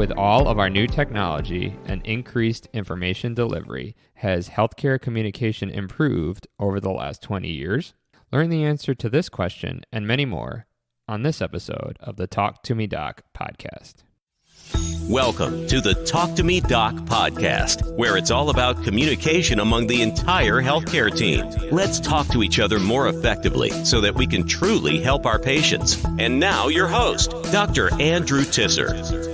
With all of our new technology and increased information delivery, has healthcare communication improved over the last 20 years? Learn the answer to this question and many more on this episode of the Talk2MeDoc podcast. Welcome to the Talk2MeDoc podcast, where it's all about communication among the entire healthcare team. Let's talk to each other more effectively so that we can truly help our patients. And now your host, Dr. Andrew Tisser.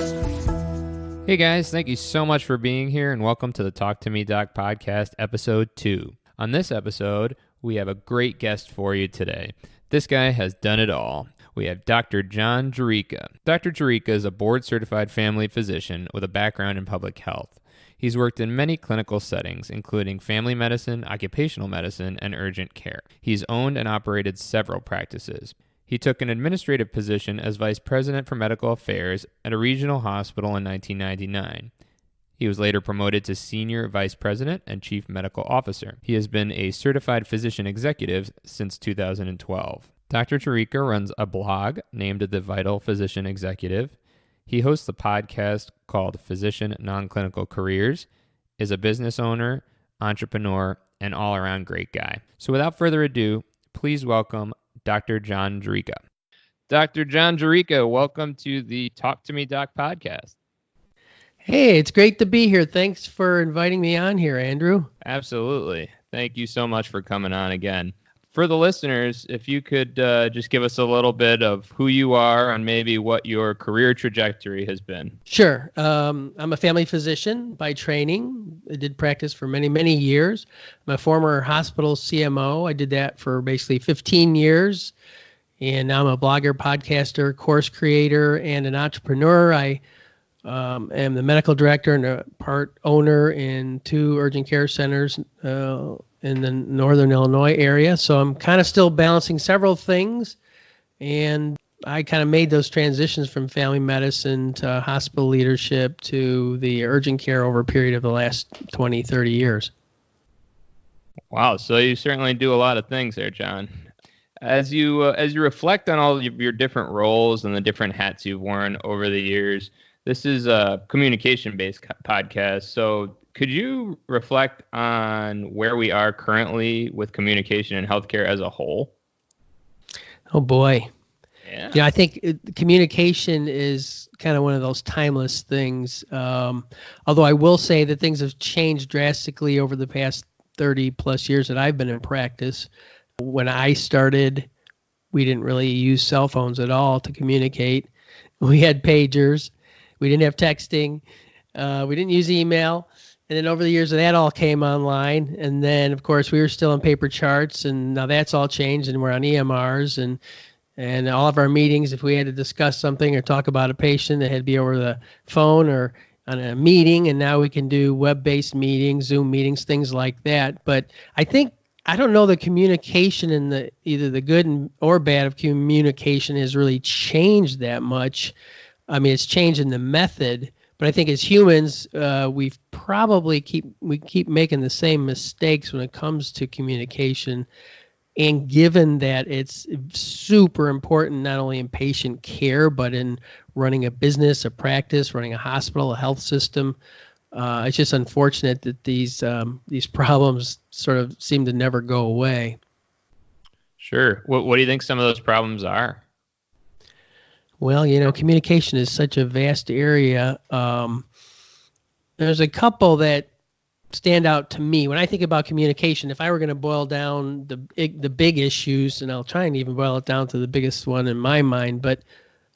Hey guys, thank you so much for being here and welcome to the Talk2MeDoc podcast, episode 2. On this episode, we have a great guest for you today. This guy has done it all. We have Dr. John Jurica. Dr. Jurica is a board-certified family physician with a background in public health. He's worked in many clinical settings, including family medicine, occupational medicine, and urgent care. He's owned and operated several practices. He took an administrative position as vice president for medical affairs at a regional hospital in 1999. He was later promoted to senior vice president and chief medical officer. He has been a certified physician executive since 2012. Dr. Jurica runs a blog named The Vital Physician Executive. He hosts a podcast called Physician Non-Clinical Careers, is a business owner, entrepreneur, and all-around great guy. So without further ado, please welcome Dr. John Jurica. Dr. John Jurica, welcome to the Talk2MeDoc podcast. Hey, it's great to be here. Thanks for inviting me on here, Andrew. Absolutely. Thank you so much for coming on again. For the listeners, if you could just give us a little bit of who you are and maybe what your career trajectory has been. Sure. I'm a family physician by training. I did practice for many, many years. I'm a former hospital CMO. I did that for basically 15 years. And now I'm a blogger, podcaster, course creator, and an entrepreneur. I am the medical director and a part owner in 2 urgent care centers in the northern Illinois area. So I'm kind of still balancing several things. And I kind of made those transitions from family medicine to hospital leadership to the urgent care over a period of the last 20, 30 years. Wow. So you certainly do a lot of things there, John. As you reflect on all of your different roles and the different hats you've worn over the years, this is a communication-based podcast. So could you reflect on where we are currently with communication in healthcare as a whole? Oh, boy. Yeah, I think communication is kind of one of those timeless things. Although I will say that things have changed drastically over the past 30 plus years that I've been in practice. When I started, we didn't really use cell phones at all to communicate. We had pagers. We didn't have texting. We didn't use email. And then over the years, that all came online. And then, of course, we were still on paper charts. And now that's all changed, and we're on EMRs. And all of our meetings, if we had to discuss something or talk about a patient, it had to be over the phone or on a meeting. And now we can do web-based meetings, Zoom meetings, things like that. But I don't know the communication and either the good or bad of communication has really changed that much. I mean, it's changing the method, but I think as humans, we keep making the same mistakes when it comes to communication. And given that it's super important, not only in patient care, but in running a business, a practice, running a hospital, a health system, it's just unfortunate that these problems sort of seem to never go away. Sure. What do you think some of those problems are? Well, communication is such a vast area. There's a couple that stand out to me. When I think about communication, if I were going to boil down the big issues, and I'll try and even boil it down to the biggest one in my mind, but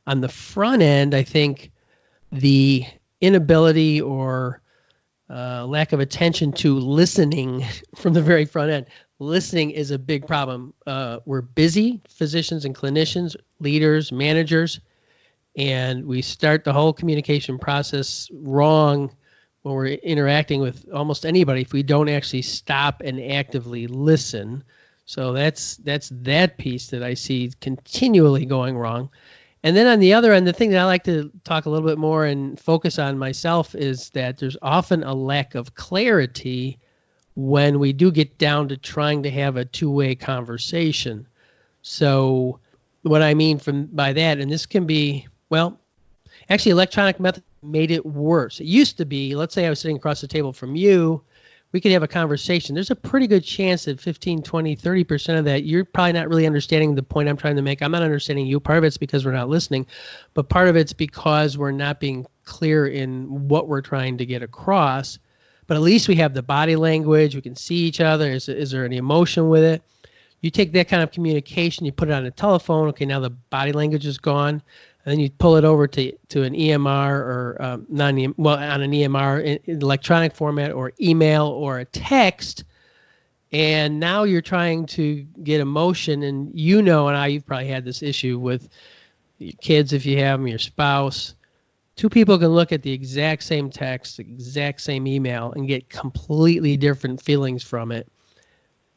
on the front end, I think the inability or lack of attention to listening from the very front end. Listening is a big problem. We're busy, physicians and clinicians, leaders, managers, and we start the whole communication process wrong when we're interacting with almost anybody if we don't actually stop and actively listen. So that's that piece that I see continually going wrong. And then on the other end, the thing that I like to talk a little bit more and focus on myself is that there's often a lack of clarity when we do get down to trying to have a two-way conversation. So what I mean by that, and this can be, well, actually electronic made it worse. It used to be, let's say I was sitting across the table from you, we could have a conversation. There's a pretty good chance that 15, 20, 30% of that, you're probably not really understanding the point I'm trying to make. I'm not understanding you. Part of it's because we're not listening, but part of it's because we're not being clear in what we're trying to get across. But at least we have the body language. We can see each other. Is there any emotion with it? You take that kind of communication, you put it on a telephone. Okay, now the body language is gone. And then you pull it over to an EMR or on an EMR in electronic format or email or a text. And now you're trying to get emotion. And and you've probably had this issue with your kids if you have them, your spouse. Two people can look at the exact same text, the exact same email, and get completely different feelings from it.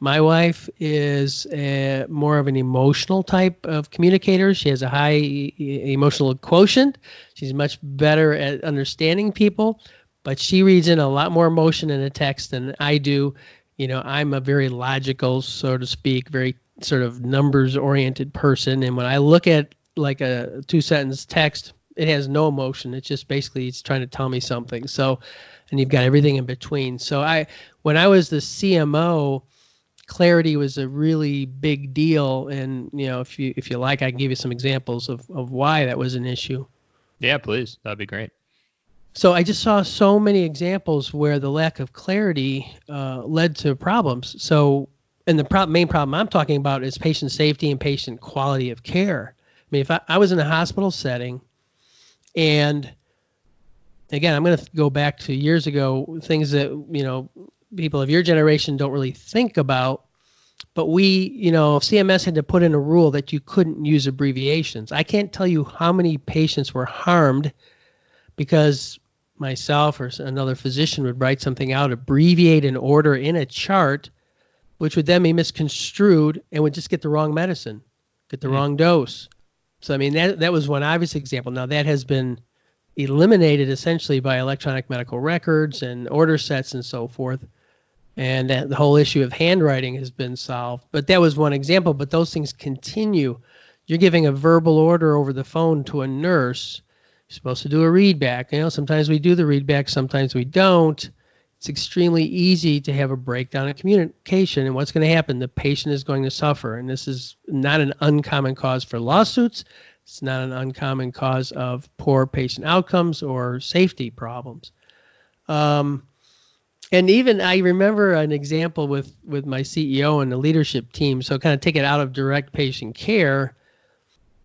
My wife is more of an emotional type of communicator. She has a high emotional quotient. She's much better at understanding people, but she reads in a lot more emotion in a text than I do. I'm a very logical, so to speak, very sort of numbers-oriented person. And when I look at like a 2-sentence text, it has no emotion. It's just basically it's trying to tell me something. So, and you've got everything in between. So when I was the CMO, clarity was a really big deal, and if you like, I can give you some examples of why that was an issue. Yeah, please. That'd be great. So I just saw so many examples where the lack of clarity led to problems. So, and the main problem I'm talking about is patient safety and patient quality of care. I mean, if I was in a hospital setting, and again, I'm going to go back to years ago, things that people of your generation don't really think about, but CMS had to put in a rule that you couldn't use abbreviations. I can't tell you how many patients were harmed because myself or another physician would write something out, abbreviate an order in a chart, which would then be misconstrued and would just get the wrong medicine, get the wrong dose. So, I mean, that was one obvious example. Now, that has been eliminated essentially by electronic medical records and order sets and so forth. And the whole issue of handwriting has been solved. But that was one example, but those things continue. You're giving a verbal order over the phone to a nurse. You're supposed to do a readback. Sometimes we do the readback, sometimes we don't. It's extremely easy to have a breakdown in communication. And what's going to happen? The patient is going to suffer. And this is not an uncommon cause for lawsuits. It's not an uncommon cause of poor patient outcomes or safety problems. And even I remember an example with my CEO and the leadership team. So kind of take it out of direct patient care.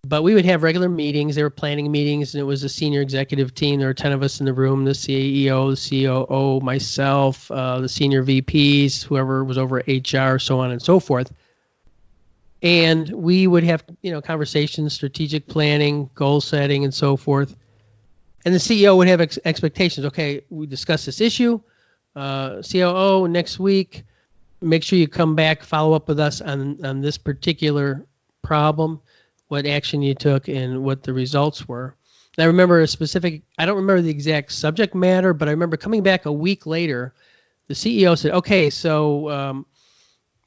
But we would have regular meetings. They were planning meetings, and it was a senior executive team. There were 10 of us in the room, the CEO, the COO, myself, the senior VPs, whoever was over HR, so on and so forth. And we would have, conversations, strategic planning, goal setting, and so forth. And the CEO would have expectations. Okay, we discussed this issue. COO, next week, make sure you come back, follow up with us on this particular problem, what action you took, and what the results were. And I remember I don't remember the exact subject matter, but I remember coming back a week later, the CEO said, okay, so,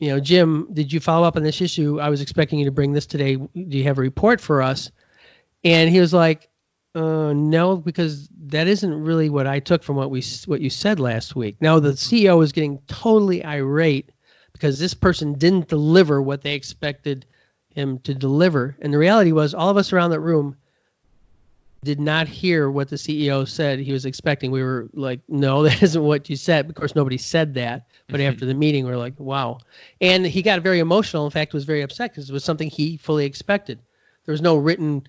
Jim, did you follow up on this issue? I was expecting you to bring this today. Do you have a report for us? And he was like, no, because that isn't really what I took from what you said last week. Now, the CEO was getting totally irate because this person didn't deliver what they expected him to deliver. And the reality was all of us around that room did not hear what the CEO said he was expecting. We were like, no, that isn't what you said. Of course, nobody said that. But after the meeting, we were like, wow. And he got very emotional. In fact, was very upset because it was something he fully expected. There was no written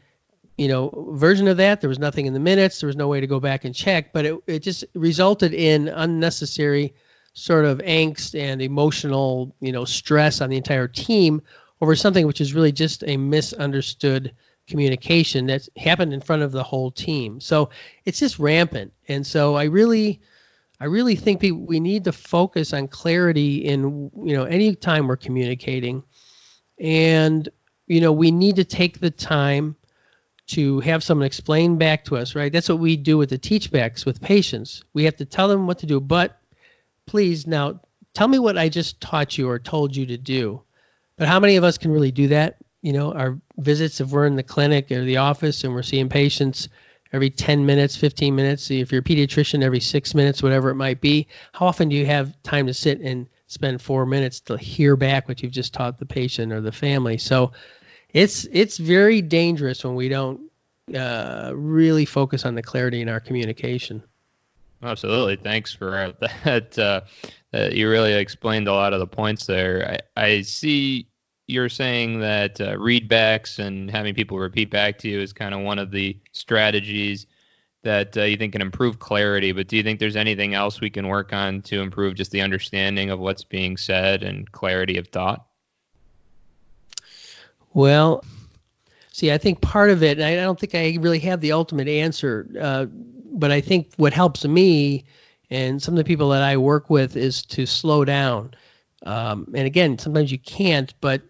version of that. There was nothing in the minutes. There was no way to go back and check. But it just resulted in unnecessary sort of angst and emotional, stress on the entire team over something which is really just a misunderstood communication that's happened in front of the whole team. So it's just rampant. And so I really think we need to focus on clarity in, any time we're communicating. And, we need to take the time to have someone explain back to us, right? That's what we do with the teach backs with patients. We have to tell them what to do, but please now tell me what I just taught you or told you to do. But how many of us can really do that? Our visits, if we're in the clinic or the office and we're seeing patients every 10 minutes, 15 minutes? If you're a pediatrician, every 6 minutes, whatever it might be. How often do you have time to sit and spend 4 minutes to hear back what you've just taught the patient or the family? So it's very dangerous when we don't really focus on the clarity in our communication. Absolutely. Thanks for that. You really explained a lot of the points there. I see you're saying that readbacks and having people repeat back to you is kind of one of the strategies that you think can improve clarity. But do you think there's anything else we can work on to improve just the understanding of what's being said and clarity of thought? Well, see, I think part of it, and I don't think I really have the ultimate answer, but I think what helps me and some of the people that I work with is to slow down. And again, sometimes you can't, but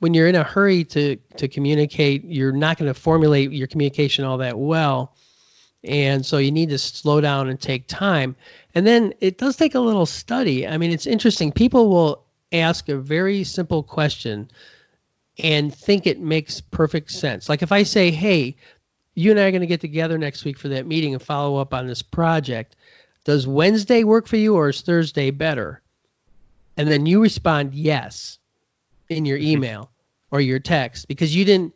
when you're in a hurry to communicate, you're not going to formulate your communication all that well. And so you need to slow down and take time. And then it does take a little study. I mean, it's interesting. People will ask a very simple question and think it makes perfect sense. Like if I say, hey, you and I are going to get together next week for that meeting and follow up on this project. Does Wednesday work for you or is Thursday better? And then you respond yes in your email or your text because you didn't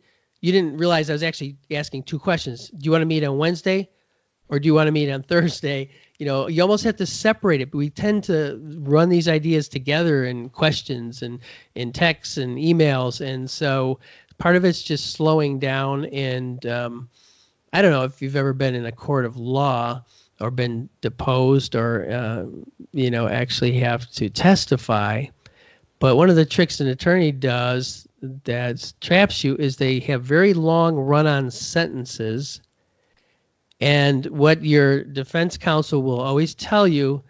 realize I was actually asking two questions. Do you want to meet on Wednesday or do you want to meet on Thursday? You know, you almost have to separate it, but we tend to run these ideas together in questions and in texts and emails. And so part of it's just slowing down. And I don't know if you've ever been in a court of law or been deposed or, actually have to testify. But one of the tricks an attorney does that traps you is they have very long run-on sentences. And what your defense counsel will always tell you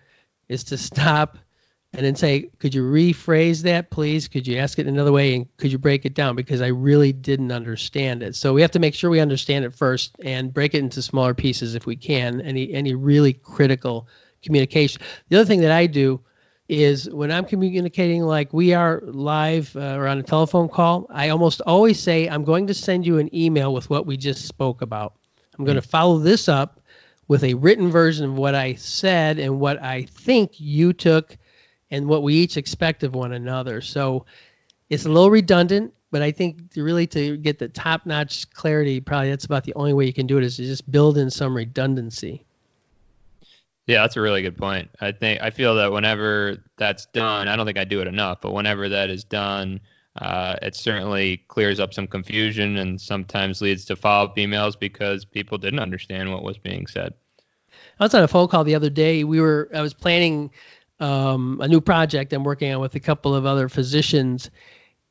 is to stop and then say, could you rephrase that, please? Could you ask it another way? And could you break it down? Because I really didn't understand it. So we have to make sure we understand it first and break it into smaller pieces if we can, any really critical communication. The other thing that I do is when I'm communicating like we are live or on a telephone call, I almost always say, I'm going to send you an email with what we just spoke about. I'm going to follow this up with a written version of what I said and what I think you took and what we each expect of one another. So it's a little redundant, but I think to get the top-notch clarity, probably that's about the only way you can do it is to just build in some redundancy. Yeah, that's a really good point. I feel that whenever that's done, I don't think I do it enough, but whenever that is done, it certainly clears up some confusion and sometimes leads to follow-up emails because people didn't understand what was being said. I was on a phone call the other day. I was planning a new project I'm working on with a couple of other physicians.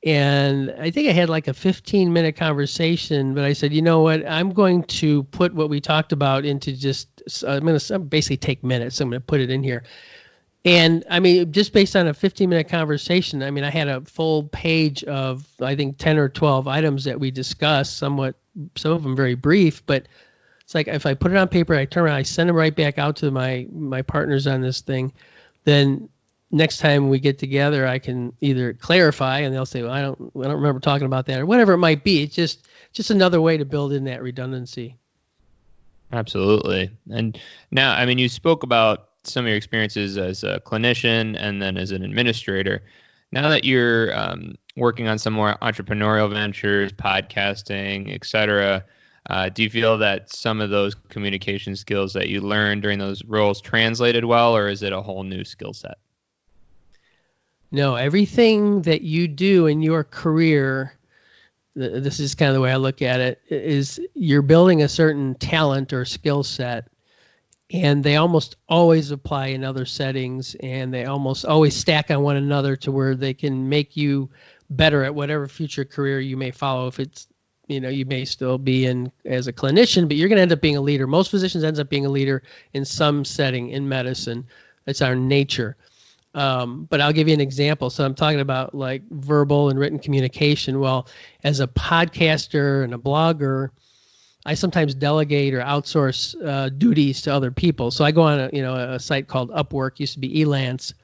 And I think I had like a 15-minute conversation, but I said, you know what, I'm going to put what we talked about into I'm going to basically take minutes. I'm going to put it in here. And I mean, just based on a 15-minute conversation, I mean, I had a full page of, I think, 10 or 12 items that we discussed, some of them very brief, but it's like if I put it on paper, I turn around, I send them right back out to my partners on this thing, then next time we get together, I can either clarify and they'll say, well, I don't remember talking about that or whatever it might be. It's just another way to build in that redundancy. Absolutely. And now, I mean, you spoke about some of your experiences as a clinician and then as an administrator. Now that you're working on some more entrepreneurial ventures, podcasting, et cetera, do you feel that some of those communication skills that you learned during those roles translated well, or is it a whole new skill set? No, everything that you do in your career, this is kind of the way I look at it, is you're building a certain talent or skill set, and they almost always apply in other settings, and they almost always stack on one another to where they can make you better at whatever future career you may follow. If it's, you may still be in as a clinician, but you're going to end up being a leader. Most physicians ends up being a leader in some setting in medicine. It's our nature. But I'll give you an example. So I'm talking about like verbal and written communication. Well, as a podcaster and a blogger, I sometimes delegate or outsource duties to other people. So I go on a site called Upwork, used to be Elance,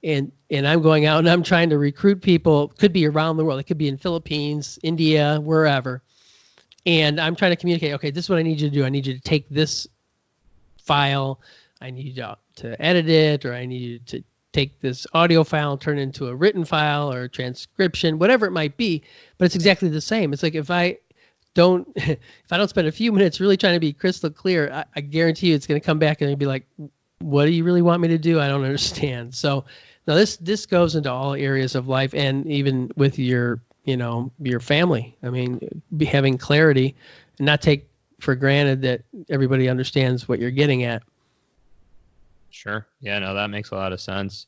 and I'm going out and I'm trying to recruit people. Could be around the world. It could be in Philippines, India, wherever. and I'm trying to communicate, okay, this is what I need you to do. I need you to take this file, I need you to edit it, or I need you to take this audio file and turn it into a written file or a transcription, whatever it might be. But it's exactly the same. It's like if I don't spend a few minutes really trying to be crystal clear, I guarantee you it's going to come back and it'll be like, what do you really want me to do? I don't understand. So now this goes into all areas of life, and even with your family. I mean, having clarity and not take for granted that everybody understands what you're getting at. Sure. Yeah, no, that makes a lot of sense.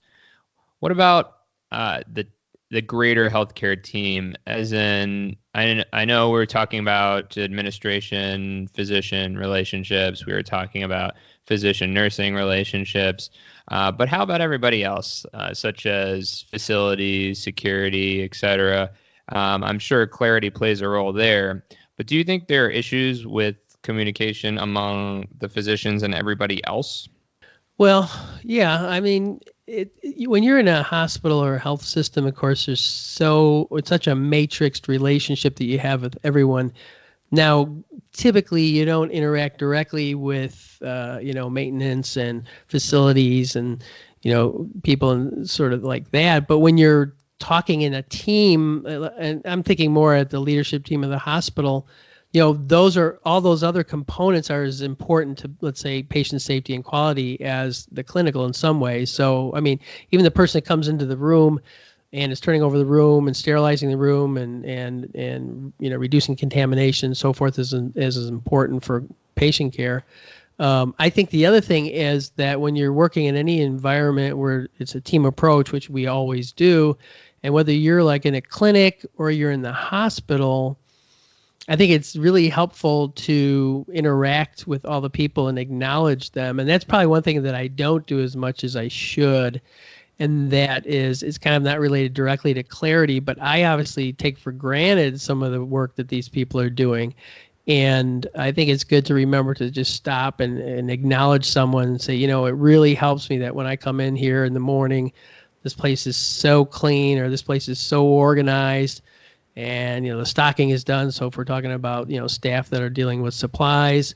What about the greater healthcare team? As in, I know we're talking about administration, physician relationships. We were talking about physician-nursing relationships. But how about everybody else, such as facilities, security, et cetera? I'm sure clarity plays a role there. But do you think there are issues with communication among the physicians and everybody else? Well, yeah. I mean, when you're in a hospital or a health system, of course, it's such a matrixed relationship that you have with everyone. Now, typically, you don't interact directly with, maintenance and facilities and, people and sort of like that. But when you're talking in a team, and I'm thinking more at the leadership team of the hospital, all those other components are as important to, let's say, patient safety and quality as the clinical in some ways. So, I mean, even the person that comes into the room and is turning over the room and sterilizing the room and reducing contamination and so forth is important for patient care. I think the other thing is that when you're working in any environment where it's a team approach, which we always do, and whether you're like in a clinic or you're in the hospital, I think it's really helpful to interact with all the people and acknowledge them. And that's probably one thing that I don't do as much as I should. And that is, it's kind of not related directly to clarity, but I obviously take for granted some of the work that these people are doing. And I think it's good to remember to just stop and acknowledge someone and say, it really helps me that when I come in here in the morning, this place is so clean, or this place is so organized, and the stocking is done. So if we're talking about staff that are dealing with supplies,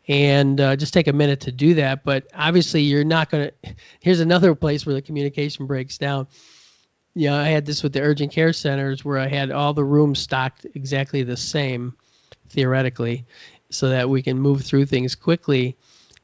and just take a minute to do that. But obviously you're not going to. Here's another place where the communication breaks down. I had this with the urgent care centers where I had all the rooms stocked exactly the same, theoretically, so that we can move through things quickly.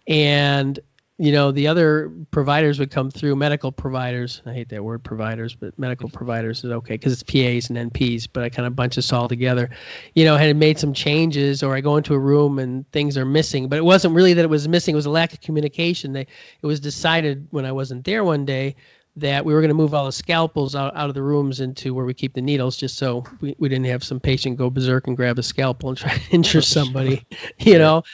And the other providers would come through, medical providers. I hate that word providers, but medical providers is okay because it's PAs and NPs, but I kind of bunch us all together. Had made some changes, or I go into a room and things are missing, but it wasn't really that it was missing. It was a lack of communication. It was decided when I wasn't there one day that we were going to move all the scalpels out of the rooms into where we keep the needles, just so we didn't have some patient go berserk and grab a scalpel and try to injure somebody, But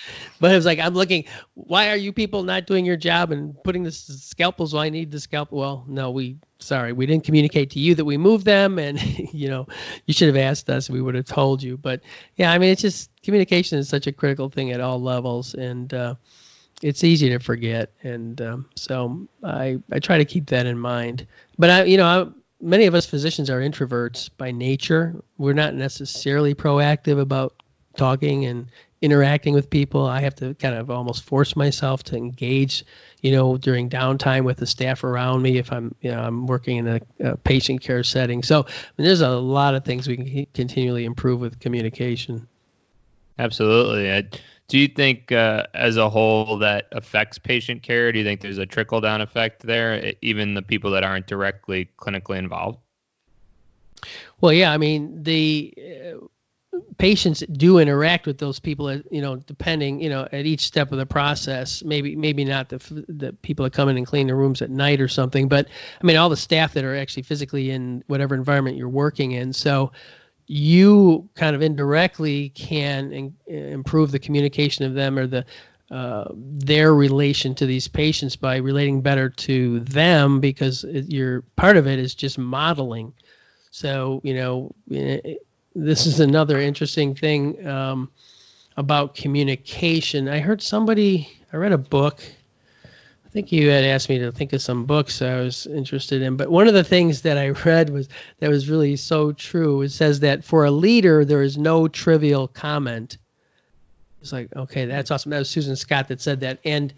it was like, I'm looking, why are you people not doing your job and putting the scalpels? Well, I need the scalpel. Well, no, we didn't communicate to you that we moved them, and, you should have asked us, we would have told you. But yeah, I mean, it's just, communication is such a critical thing at all levels, and it's easy to forget, and so I try to keep that in mind. But many of us physicians are introverts by nature. We're not necessarily proactive about talking and interacting with people. I have to kind of almost force myself to engage, during downtime with the staff around me if I'm working in a patient care setting. So there's a lot of things we can continually improve with communication. Absolutely. Do you think as a whole that affects patient care? Do you think there's a trickle-down effect there, even the people that aren't directly clinically involved? Well, yeah. I mean, the patients do interact with those people, depending, at each step of the process. Maybe not the people that come in and clean the rooms at night or something, but I mean, all the staff that are actually physically in whatever environment you're working in. So you kind of indirectly can improve the communication of them, or their relation to these patients by relating better to them, because your part of it is just modeling. So, this is another interesting thing about communication. I read a book. I think you had asked me to think of some books I was interested in, but one of the things that I read was really so true. It says that for a leader, there is no trivial comment. It's like, okay, that's awesome. That was Susan Scott that said that. And,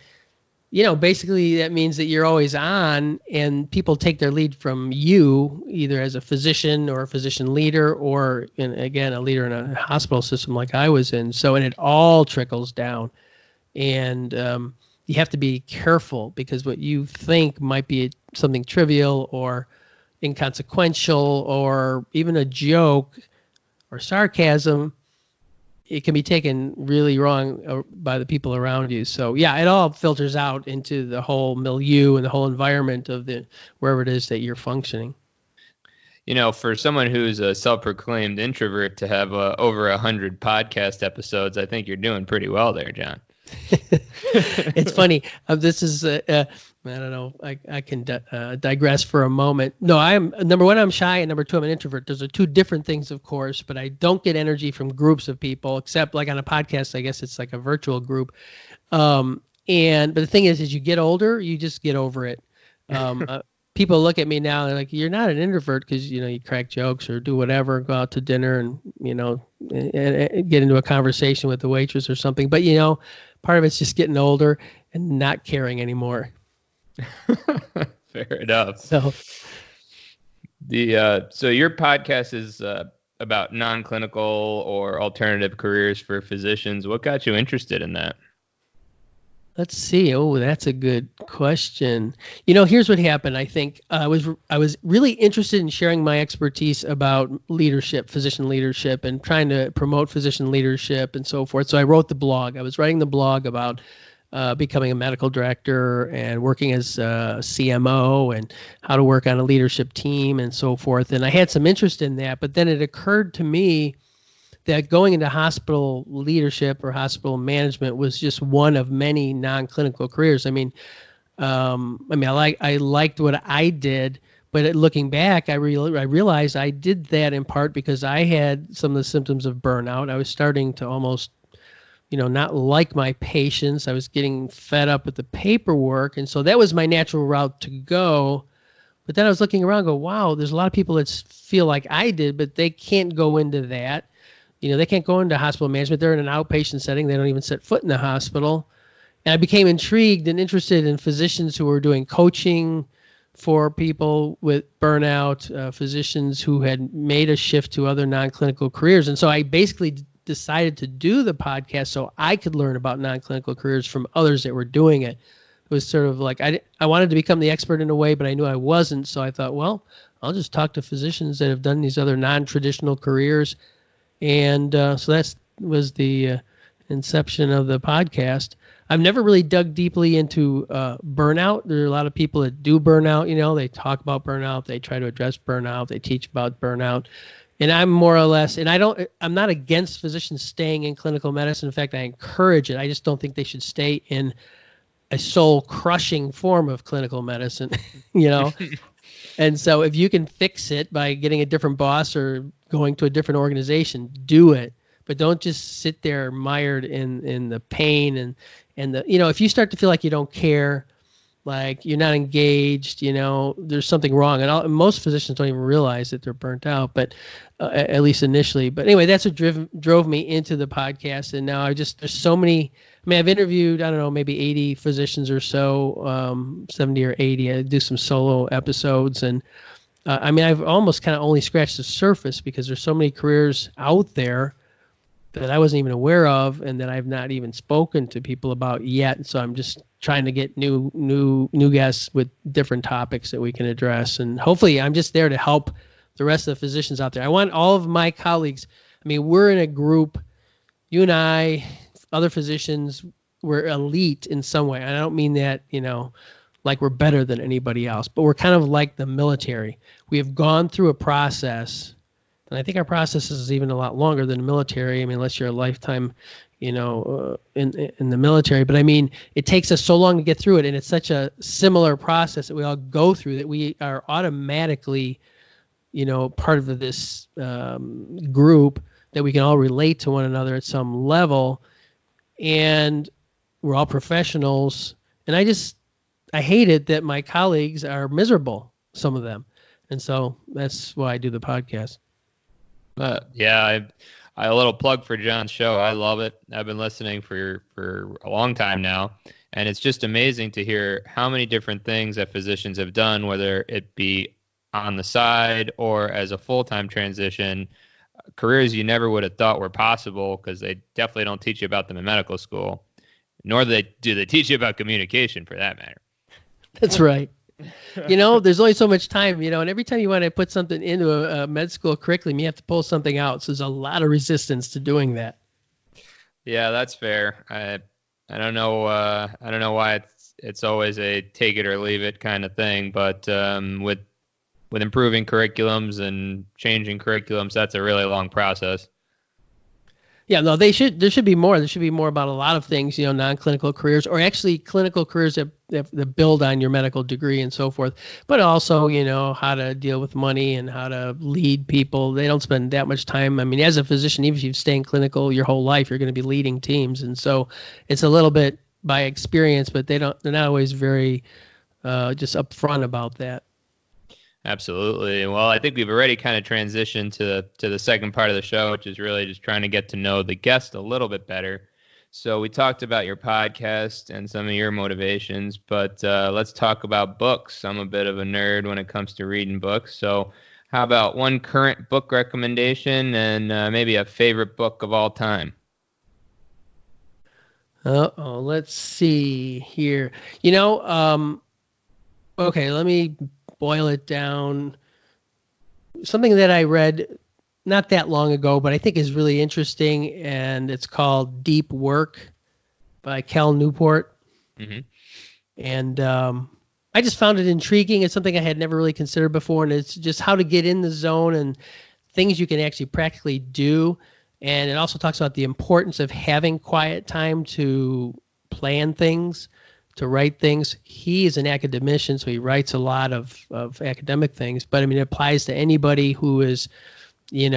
basically that means that you're always on and people take their lead from you, either as a physician or a physician leader, or again, a leader in a hospital system like I was in. So, and it all trickles down. And you have to be careful, because what you think might be something trivial or inconsequential or even a joke or sarcasm, it can be taken really wrong by the people around you. So yeah, it all filters out into the whole milieu and the whole environment of wherever it is that you're functioning. For someone who's a self-proclaimed introvert to have over 100 podcast episodes, I think you're doing pretty well there, John. It's funny. This is I don't know. I can digress for a moment. No, I'm number one, I'm shy, and number two, I'm an introvert. Those are two different things, of course. But I don't get energy from groups of people, except like on a podcast. I guess it's like a virtual group. But the thing is you get older, you just get over it. People look at me now and they're like, you're not an introvert because, you crack jokes or do whatever, go out to dinner and, and get into a conversation with the waitress or something. But, part of it's just getting older and not caring anymore. Fair enough. So your podcast is about non-clinical or alternative careers for physicians. What got you interested in that? Let's see. Oh, that's a good question. Here's what happened. I think I was really interested in sharing my expertise about leadership, physician leadership, and trying to promote physician leadership and so forth. So I wrote the blog. I was writing the blog about becoming a medical director and working as a CMO and how to work on a leadership team and so forth. And I had some interest in that, but then it occurred to me that going into hospital leadership or hospital management was just one of many non-clinical careers. I liked what I did, but looking back, I realized I did that in part because I had some of the symptoms of burnout. I was starting to almost, not like my patients. I was getting fed up with the paperwork, and so that was my natural route to go. But then I was looking around, and go, wow, there's a lot of people that feel like I did, but they can't go into that. They can't go into hospital management. They're in an outpatient setting. They don't even set foot in the hospital. And I became intrigued and interested in physicians who were doing coaching for people with burnout, physicians who had made a shift to other non-clinical careers. And so I basically decided to do the podcast so I could learn about non-clinical careers from others that were doing it. It was sort of like I wanted to become the expert in a way, but I knew I wasn't. So I thought, well, I'll just talk to physicians that have done these other non-traditional careers. And so that was the inception of the podcast. I've never really dug deeply into burnout. There are a lot of people that do burnout. They talk about burnout. They try to address burnout. They teach about burnout. And I'm more or less, and I'm not against physicians staying in clinical medicine. In fact, I encourage it. I just don't think they should stay in a soul-crushing form of clinical medicine, And so if you can fix it by getting a different boss or going to a different organization, do it. But don't just sit there mired in the pain and the, if you start to feel like you don't care, like you're not engaged, there's something wrong. And most physicians don't even realize that they're burnt out, but at least initially. But anyway, that's what drove me into the podcast. And now there's so many. I've interviewed, I don't know, maybe 80 physicians or so, 70 or 80. I do some solo episodes. And I've almost kind of only scratched the surface because there's so many careers out there that I wasn't even aware of and that I've not even spoken to people about yet. So I'm just trying to get new guests with different topics that we can address. And hopefully I'm just there to help the rest of the physicians out there. I want all of my colleagues. We're in a group, you and I, other physicians, we're elite in some way. And I don't mean that, like we're better than anybody else, but we're kind of like the military. We have gone through a process, and I think our process is even a lot longer than the military. Unless you're a lifetime, in the military. But it takes us so long to get through it, and it's such a similar process that we all go through that we are automatically, part of this group that we can all relate to one another at some level. And we're all professionals. And I hate it that my colleagues are miserable, some of them. And so that's why I do the podcast. Yeah, A little plug for John's show. I love it. I've been listening for a long time now, and it's just amazing to hear how many different things that physicians have done, whether it be on the side or as a full-time transition, careers you never would have thought were possible, because they definitely don't teach you about them in medical school, nor do they teach you about communication, for that matter. That's right. There's only so much time, and every time you want to put something into a med school curriculum, you have to pull something out. So there's a lot of resistance to doing that. Yeah, that's fair. I don't know why it's always a take it or leave it kind of thing, but with improving curriculums and changing curriculums, that's a really long process. Yeah, no, there should be more. There should be more about a lot of things, non-clinical careers, or actually clinical careers that build on your medical degree and so forth. But also, how to deal with money and how to lead people. They don't spend that much time. I mean, as a physician, even if you've stayed clinical your whole life, you're going to be leading teams. And so it's a little bit by experience, but they're not always very just upfront about that. Absolutely. Well, I think we've already kind of transitioned to the second part of the show, which is really just trying to get to know the guest a little bit better. So we talked about your podcast and some of your motivations, but let's talk about books. I'm a bit of a nerd when it comes to reading books. So how about one current book recommendation and maybe a favorite book of all time? Let's see here. Okay, let me boil it down. Something that I read not that long ago, but I think is really interesting, and it's called Deep Work by Cal Newport. Mm-hmm. And I just found it intriguing. It's something I had never really considered before, and it's just how to get in the zone and things you can actually practically do. And it also talks about the importance of having quiet time to plan things, to write things. He is an academician, so he writes a lot of academic things. But I mean, it applies to anybody who is, writing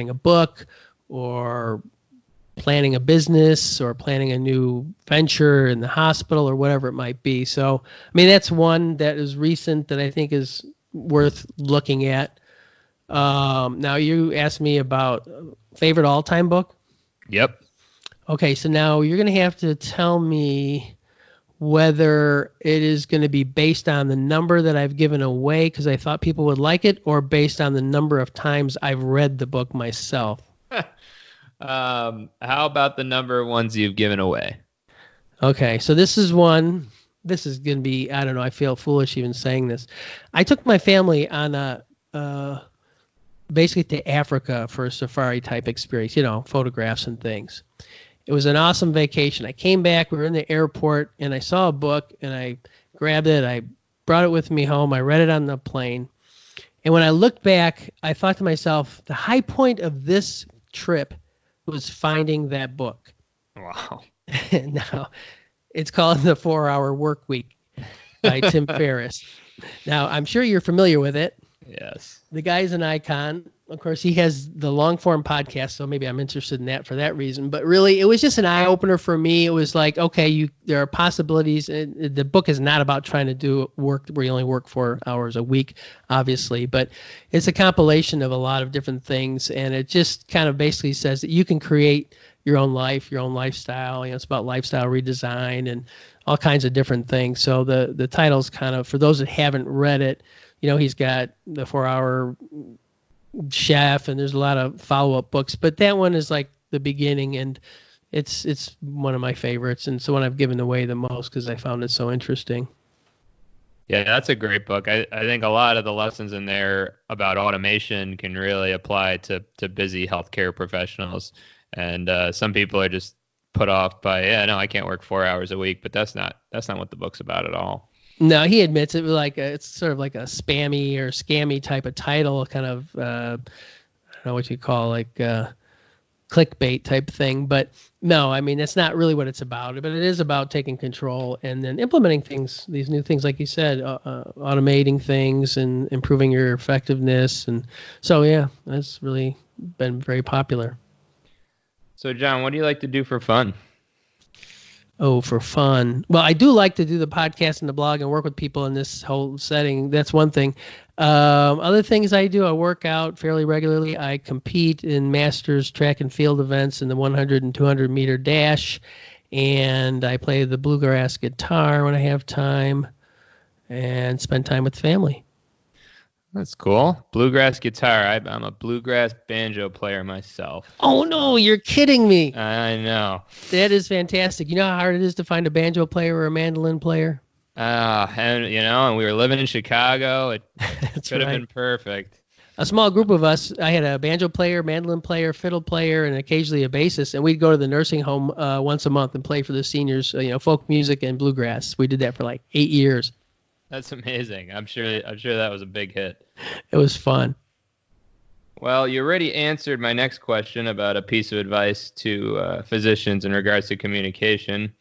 a book or planning a business or planning a new venture in the hospital or whatever it might be. So, I mean, that's one that is recent that I think is worth looking at. Now, you asked me about favorite all-time book? Yep. Okay, so now you're going to have to tell me whether it is going to be based on the number that I've given away because I thought people would like it, or based on the number of times I've read the book myself. How about the number of ones you've given away? Okay, so this is one. This is going to be, I don't know, I feel foolish even saying this. I took my family on basically to Africa for a safari type experience, photographs and things. It was an awesome vacation. I came back, we were in the airport, and I saw a book, and I grabbed it. I brought it with me home. I read it on the plane. And when I looked back, I thought to myself, the high point of this trip was finding that book. Wow. Now, it's called The 4-Hour Work Week by Tim Ferriss. Now, I'm sure you're familiar with it. Yes. The guy's an icon. Of course, he has the long-form podcast, so maybe I'm interested in that for that reason. But really, it was just an eye-opener for me. It was like, okay, there are possibilities. The book is not about trying to do work where you only work 4 hours a week, obviously. But it's a compilation of a lot of different things, and it just kind of basically says that you can create your own life, your own lifestyle. It's about lifestyle redesign and all kinds of different things. So the title's kind of, for those that haven't read it, he's got the 4-Hour Chef, and there's a lot of follow-up books, but that one is like the beginning, and it's one of my favorites, and it's the one I've given away the most because I found it so interesting. Yeah, that's a great book. I think a lot of the lessons in there about automation can really apply to busy healthcare professionals, and some people are just put off by, I can't work 4 hours a week, but that's not what the book's about at all. No, he admits it. It's sort of like a spammy or scammy type of title, kind of I don't know what you call clickbait type thing. But no, I mean, that's not really what it's about. But it is about taking control and then implementing these new things, like you said, automating things and improving your effectiveness. And so, yeah, that's really been very popular. So, John, what do you like to do for fun? Oh, for fun. Well, I do like to do the podcast and the blog and work with people in this whole setting. That's one thing. Other things I do, I work out fairly regularly. I compete in masters track and field events in the 100 and 200 meter dash. And I play the bluegrass guitar when I have time and spend time with family. That's cool. Bluegrass guitar. I'm a bluegrass banjo player myself. Oh, no, you're kidding me. I know. That is fantastic. You know how hard it is to find a banjo player or a mandolin player? And we were living in Chicago. It could have right. been perfect. A small group of us, I had a banjo player, mandolin player, fiddle player, and occasionally a bassist, and we'd go to the nursing home once a month and play for the seniors, folk music and bluegrass. We did that for like 8 years. That's amazing. I'm sure that was a big hit. It was fun. Well, you already answered my next question about a piece of advice to physicians in regards to communication.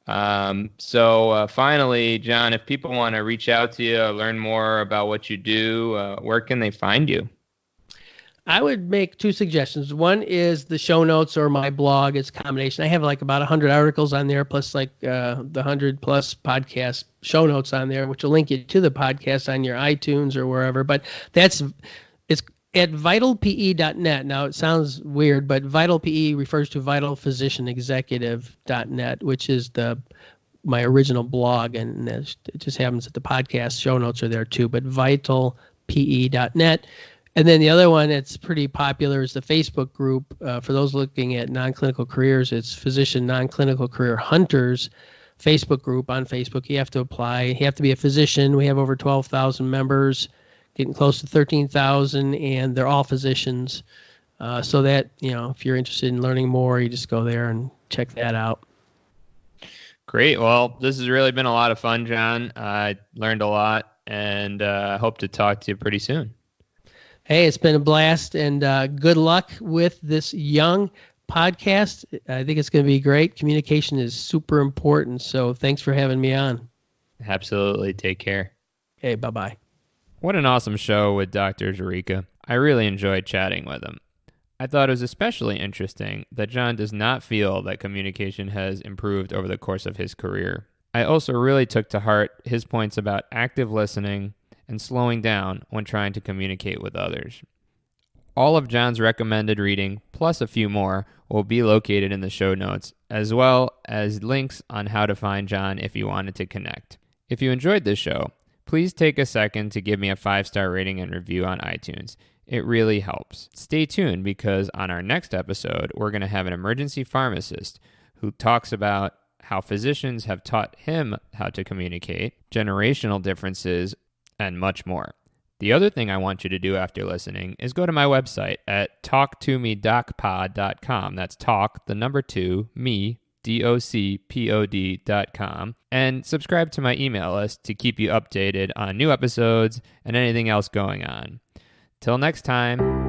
So finally, John, if people want to reach out to you, learn more about what you do, where can they find you? I would make 2 suggestions. One is the show notes or my blog. It's a combination. I have like about 100 articles on there, plus like the 100 plus podcast show notes on there, which will link you to the podcast on your iTunes or wherever. But it's at vitalpe.net. Now, it sounds weird, but VitalPE refers to vitalphysicianexecutive.net, which is my original blog, and it just happens that the podcast show notes are there too, but vitalpe.net. And then the other one that's pretty popular is the Facebook group. For those looking at non-clinical careers, it's Physician Non-Clinical Career Hunters Facebook group on Facebook. You have to apply. You have to be a physician. We have over 12,000 members, getting close to 13,000, and they're all physicians. So that, if you're interested in learning more, you just go there and check that out. Great. Well, this has really been a lot of fun, John. I learned a lot, and I hope to talk to you pretty soon. Hey, it's been a blast, and good luck with this young podcast. I think it's going to be great. Communication is super important, so thanks for having me on. Absolutely. Take care. Hey, bye-bye. What an awesome show with Dr. Jurica. I really enjoyed chatting with him. I thought it was especially interesting that John does not feel that communication has improved over the course of his career. I also really took to heart his points about active listening and slowing down when trying to communicate with others. All of John's recommended reading, plus a few more, will be located in the show notes, as well as links on how to find John if you wanted to connect. If you enjoyed this show, please take a second to give me a 5-star rating and review on iTunes. It really helps. Stay tuned, because on our next episode, we're going to have an emergency pharmacist who talks about how physicians have taught him how to communicate, generational differences, and much more. The other thing I want you to do after listening is go to my website at Talk2MeDocPod.com. That's talk, the number 2, me, DOCPOD.com, and subscribe to my email list to keep you updated on new episodes and anything else going on. Till next time.